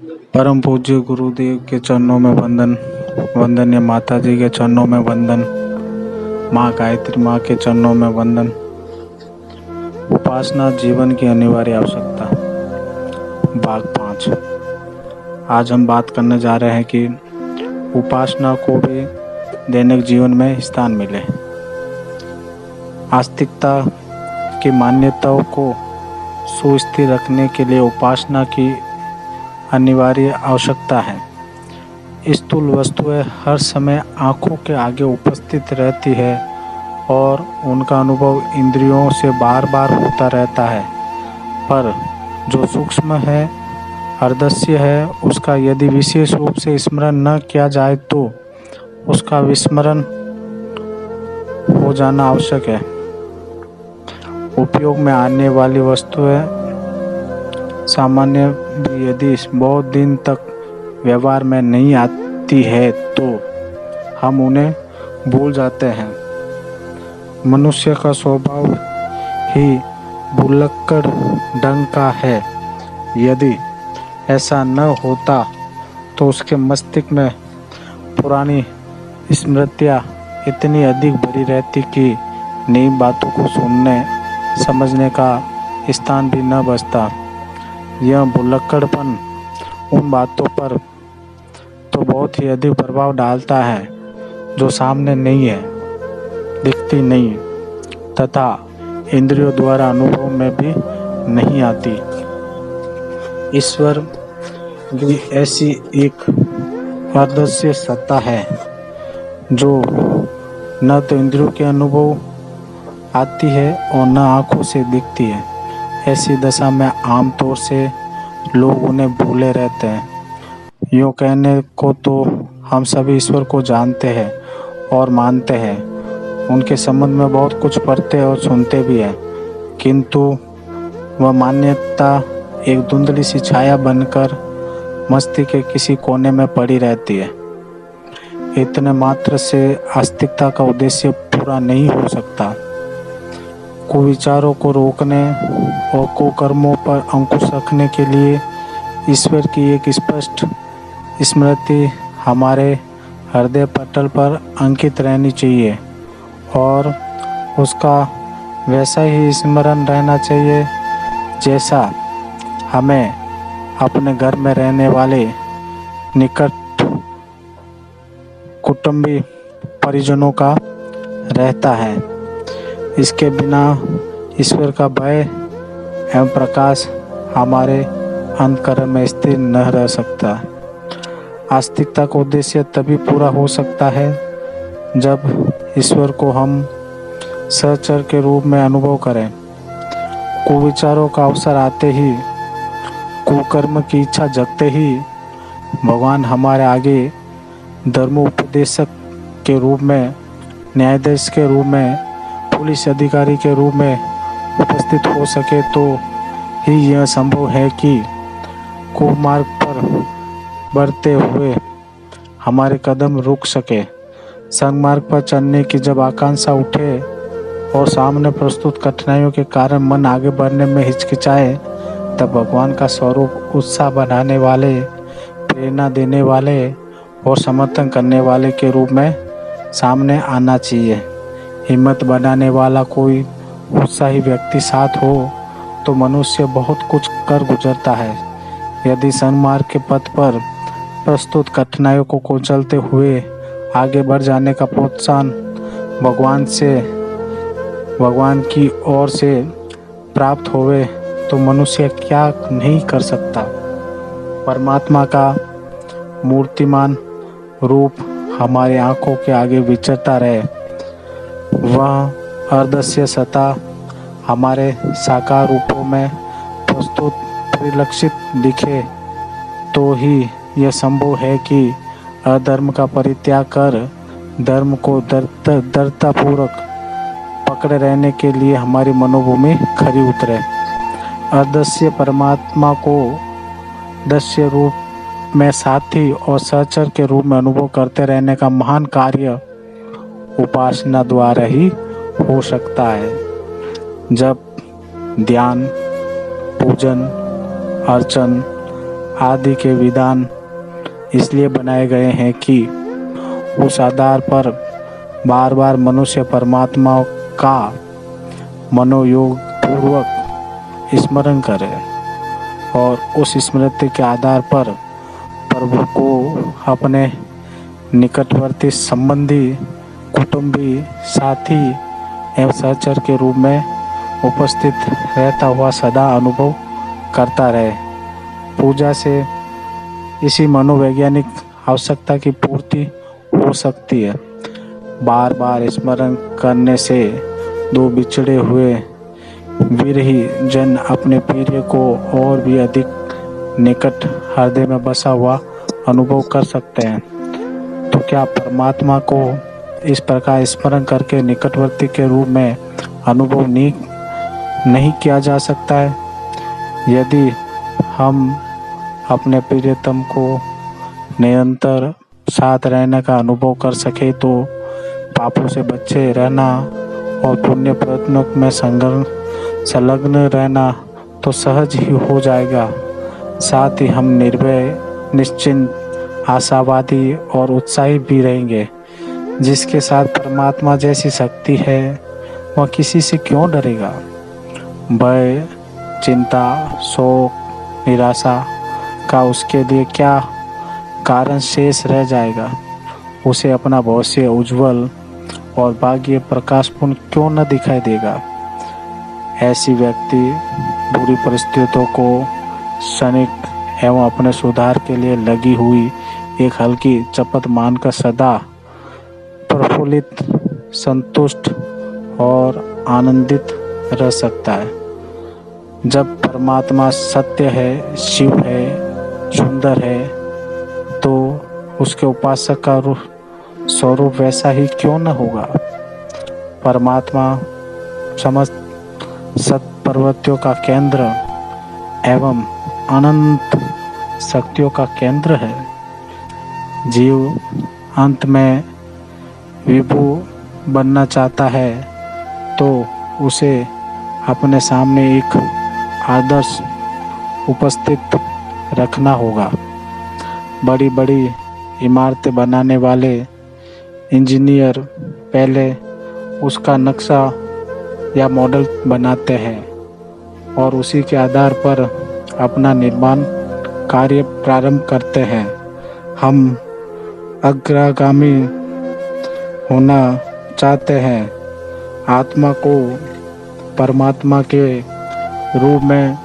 परम पूज्य गुरुदेव के चरणों में वंदन। वंदनीय माता जी के चरणों में वंदन। माँ गायत्री माँ के चरणों में वंदन। उपासना जीवन की अनिवार्य आवश्यकता, भाग 5। आज हम बात करने जा रहे हैं कि उपासना को भी दैनिक जीवन में स्थान मिले। आस्तिकता की मान्यताओं को सुस्थिर रखने के लिए उपासना की अनिवार्य आवश्यकता है। स्थूल वस्तुएं हर समय आँखों के आगे उपस्थित रहती है और उनका अनुभव इंद्रियों से बार बार होता रहता है, पर जो सूक्ष्म है, अदृश्य है, उसका यदि विशेष रूप से स्मरण न किया जाए तो उसका विस्मरण हो जाना आवश्यक है। उपयोग में आने वाली वस्तुएं सामान्य भी यदि बहुत दिन तक व्यवहार में नहीं आती है तो हम उन्हें भूल जाते हैं। मनुष्य का स्वभाव ही भुलक्कड़ ढंग का है। यदि ऐसा न होता तो उसके मस्तिष्क में पुरानी स्मृतियाँ इतनी अधिक भरी रहती कि नई बातों को सुनने समझने का स्थान भी न बचता। यह भुलक्कड़पन उन बातों पर तो बहुत ही अधिक प्रभाव डालता है जो सामने नहीं है, दिखती नहीं तथा इंद्रियों द्वारा अनुभव में भी नहीं आती। ईश्वर भी ऐसी एक अदृश्य सत्ता है जो न तो इंद्रियों के अनुभव आती है और न आँखों से दिखती है। ऐसी दशा में आमतौर से लोग उन्हें भूले रहते हैं। यूँ कहने को तो हम सभी ईश्वर को जानते हैं और मानते हैं, उनके संबंध में बहुत कुछ पढ़ते और सुनते भी हैं, किंतु वह मान्यता एक धुंधली सी छाया बनकर मस्तिष्क के किसी कोने में पड़ी रहती है। इतने मात्र से आस्तिकता का उद्देश्य पूरा नहीं हो सकता। कुविचारों को रोकने और कुकर्मों पर अंकुश रखने के लिए ईश्वर की एक स्पष्ट स्मृति हमारे हृदय पटल पर अंकित रहनी चाहिए और उसका वैसा ही स्मरण रहना चाहिए जैसा हमें अपने घर में रहने वाले निकट कुटुंबी परिजनों का रहता है। इसके बिना ईश्वर का भय एवं प्रकाश हमारे अंतःकरण में स्थिर न रह सकता। आस्तिकता का उद्देश्य तभी पूरा हो सकता है जब ईश्वर को हम सहचर के रूप में अनुभव करें। कुविचारों का अवसर आते ही, कुकर्म की इच्छा जगते ही भगवान हमारे आगे धर्मोपदेशक के रूप में, न्यायाधीश के रूप में, पुलिस अधिकारी के रूप में उपस्थित हो सके तो ही यह संभव है कि कुमार्ग पर बढ़ते हुए हमारे कदम रुक सके। सन्मार्ग पर चलने की जब आकांक्षा उठे और सामने प्रस्तुत कठिनाइयों के कारण मन आगे बढ़ने में हिचकिचाए, तब भगवान का स्वरूप उत्साह बढ़ाने वाले, प्रेरणा देने वाले और समर्थन करने वाले के रूप में सामने आना चाहिए। हिम्मत बढ़ाने वाला कोई उत्साही व्यक्ति साथ हो तो मनुष्य बहुत कुछ कर गुजरता है। यदि सन्मार्ग के पथ पर प्रस्तुत कठिनाइयों को कुचलते हुए आगे बढ़ जाने का प्रोत्साहन भगवान की ओर से प्राप्त होवे तो मनुष्य क्या नहीं कर सकता। परमात्मा का मूर्तिमान रूप हमारी आँखों के आगे विचरता रहे, वह अदृश्य सत्ता हमारे साकार रूपों में प्रस्तुत परिलक्षित दिखे तो ही यह संभव है कि अधर्म का परित्याग कर धर्म को दृढ़तापूर्वक पकड़े रहने के लिए हमारी मनोभूमि खरी उतरे। अदृश्य परमात्मा को दृश्य रूप में साथी और सहचर के रूप में अनुभव करते रहने का महान कार्य उपासना द्वारा ही हो सकता है। जब ध्यान, पूजन, अर्चन, आदि के विधान इसलिए बनाए गए हैं कि उस आधार पर बार बार मनुष्य परमात्मा का मनोयोग पूर्वक स्मरण करे और उस स्मृति के आधार पर प्रभु को अपने निकटवर्ती संबंधी, कुटुंबी, साथी एवं सहचर के रूप में उपस्थित रहता हुआ सदा अनुभव करता रहे। पूजा से इसी मनोवैज्ञानिक आवश्यकता की पूर्ति हो सकती है। बार बार स्मरण करने से दो बिछड़े हुए विरही जन अपने प्रिय को और भी अधिक निकट हृदय में बसा हुआ अनुभव कर सकते हैं। तो क्या परमात्मा को इस प्रकार स्मरण करके निकटवर्ती के रूप में अनुभव नहीं किया जा सकता है? यदि हम अपने प्रियतम को निरंतर साथ रहने का अनुभव कर सके तो पापों से बचे रहना और पुण्य प्रयत्नों में संलग्न रहना तो सहज ही हो जाएगा। साथ ही हम निर्भय, निश्चिंत, आशावादी और उत्साही भी रहेंगे। जिसके साथ परमात्मा जैसी शक्ति है वह किसी से क्यों डरेगा? भय, चिंता, शोक, निराशा का उसके लिए क्या कारण शेष रह जाएगा? उसे अपना भविष्य उज्जवल और भाग्य प्रकाशपूर्ण क्यों न दिखाई देगा? ऐसी व्यक्ति बुरी परिस्थितियों को क्षणिक एवं अपने सुधार के लिए लगी हुई एक हल्की चपत मानकर सदा प्रफुल्लित, संतुष्ट और आनंदित रह सकता है। जब परमात्मा सत्य है, शिव है, सुंदर है, तो उसके उपासक का स्वरूप वैसा ही क्यों न होगा? परमात्मा समस्त सत्प्रवृत्तियों का केंद्र एवं अनंत शक्तियों का केंद्र है। जीव अंत में विभु बनना चाहता है तो उसे अपने सामने एक आदर्श उपस्थित रखना होगा। बड़ी बड़ी इमारतें बनाने वाले इंजीनियर पहले उसका नक्शा या मॉडल बनाते हैं और उसी के आधार पर अपना निर्माण कार्य प्रारंभ करते हैं। हम अग्रगामी होना चाहते हैं, आत्मा को परमात्मा के रूप में,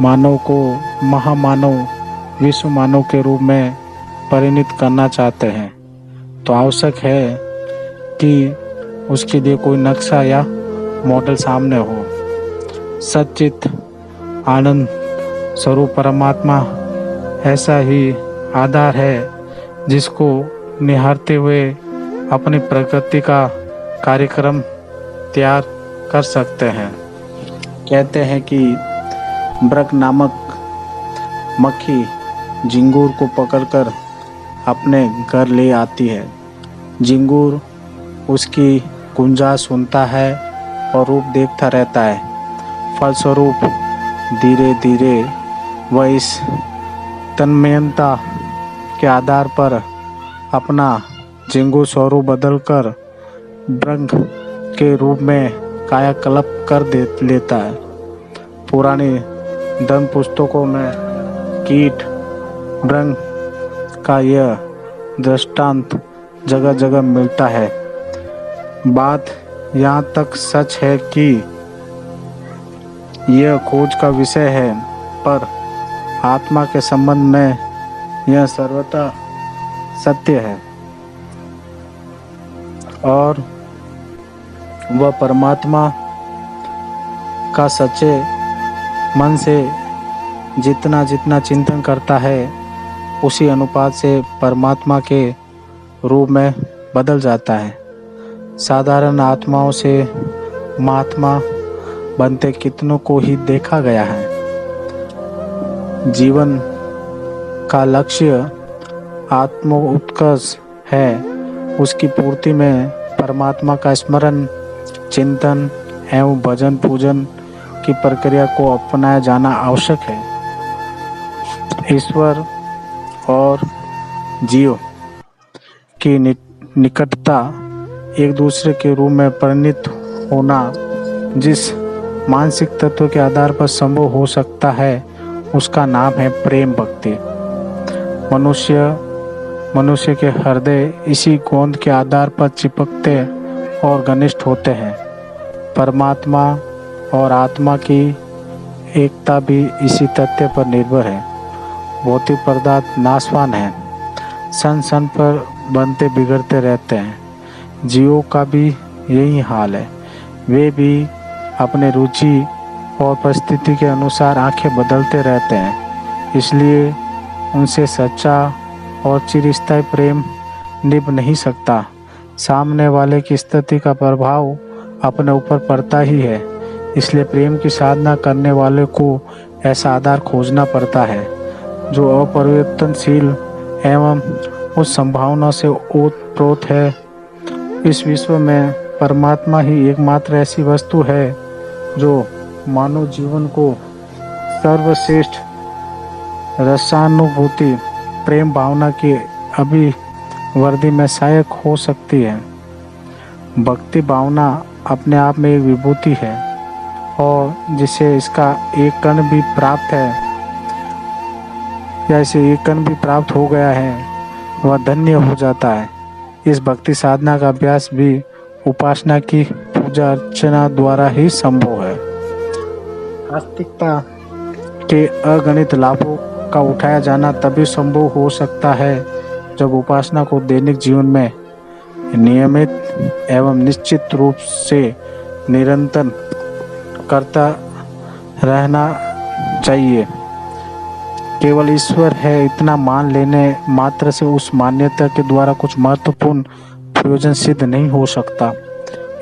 मानव को महामानव, विश्व मानव के रूप में परिणत करना चाहते हैं, तो आवश्यक है कि उसके लिए कोई नक्शा या मॉडल सामने हो। सच्चित आनंद स्वरूप परमात्मा ऐसा ही आधार है जिसको निहारते हुए अपनी प्रकृति का कार्यक्रम तैयार कर सकते हैं। कहते हैं कि ब्रक नामक मक्खी झिंगुर को पकड़कर अपने घर ले आती है। झिंगुर उसकी गुंजाइश सुनता है और रूप देखता रहता है। फलस्वरूप धीरे धीरे वह इस तन्मयता के आधार पर अपना झिंगुर स्वरूप बदलकर ब्रह्म के रूप में कायाकल्प कर लेता है। पुरानी धर्म पुस्तकों में कीट ब्रह्म का यह दृष्टांत जगह जगह मिलता है। बात यहाँ तक सच है कि यह खोज का विषय है, पर आत्मा के संबंध में यह सर्वथा सत्य है और वह परमात्मा का सच्चे मन से जितना जितना चिंतन करता है उसी अनुपात से परमात्मा के रूप में बदल जाता है। साधारण आत्माओं से महात्मा बनते कितनों को ही देखा गया है। जीवन का लक्ष्य आत्म उत्कर्ष है, उसकी पूर्ति में परमात्मा का स्मरण, चिंतन एवं भजन पूजन की प्रक्रिया को अपनाया जाना आवश्यक है। ईश्वर और जीव की निकटता एक दूसरे के रूप में परिणत होना जिस मानसिक तत्व के आधार पर संभव हो सकता है उसका नाम है प्रेम भक्ति। मनुष्य के हृदय इसी गोंद के आधार पर चिपकते और घनिष्ठ होते हैं। परमात्मा और आत्मा की एकता भी इसी तथ्य पर निर्भर है। भौतिक पदार्थ नाशवान है, सन पर बनते बिगड़ते रहते हैं। जीवों का भी यही हाल है। वे भी अपने रुचि और परिस्थिति के अनुसार आंखें बदलते रहते हैं। इसलिए उनसे सच्चा और चिरस्थायी प्रेम निभ नहीं सकता। सामने वाले की स्थिति का प्रभाव अपने ऊपर पड़ता ही है। इसलिए प्रेम की साधना करने वाले को ऐसा आधार खोजना पड़ता है जो अपरिवर्तनशील एवं उस संभावना से ओतप्रोत है। इस विश्व में परमात्मा ही एकमात्र ऐसी वस्तु है जो मानव जीवन को सर्वश्रेष्ठ रसानुभूति प्रेम भावना की अभिवृद्धि में सहायक हो सकती है। भक्ति भावना अपने आप में एक विभूति है और जिसे इसका एक कण भी प्राप्त है या इसे एक कण भी प्राप्त हो गया है वह धन्य हो जाता है। इस भक्ति साधना का अभ्यास भी उपासना की पूजा अर्चना द्वारा ही संभव है। आस्तिकता के अगणित लाभों का उठाया जाना तभी संभव हो सकता है जब उपासना को दैनिक जीवन में नियमित एवं निश्चित रूप से निरंतर करता रहना चाहिए। केवल ईश्वर है इतना मान लेने मात्र से उस मान्यता के द्वारा कुछ महत्वपूर्ण प्रयोजन सिद्ध नहीं हो सकता।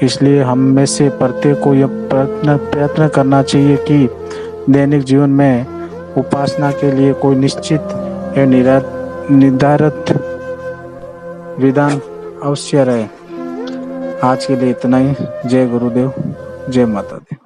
इसलिए हम में से प्रत्येक को यह प्रयत्न करना चाहिए कि दैनिक जीवन में उपासना के लिए कोई निश्चित एवं निर्धारित विधान अवश्य रहे। आज के लिए इतना ही। जय गुरुदेव, जय माता दी।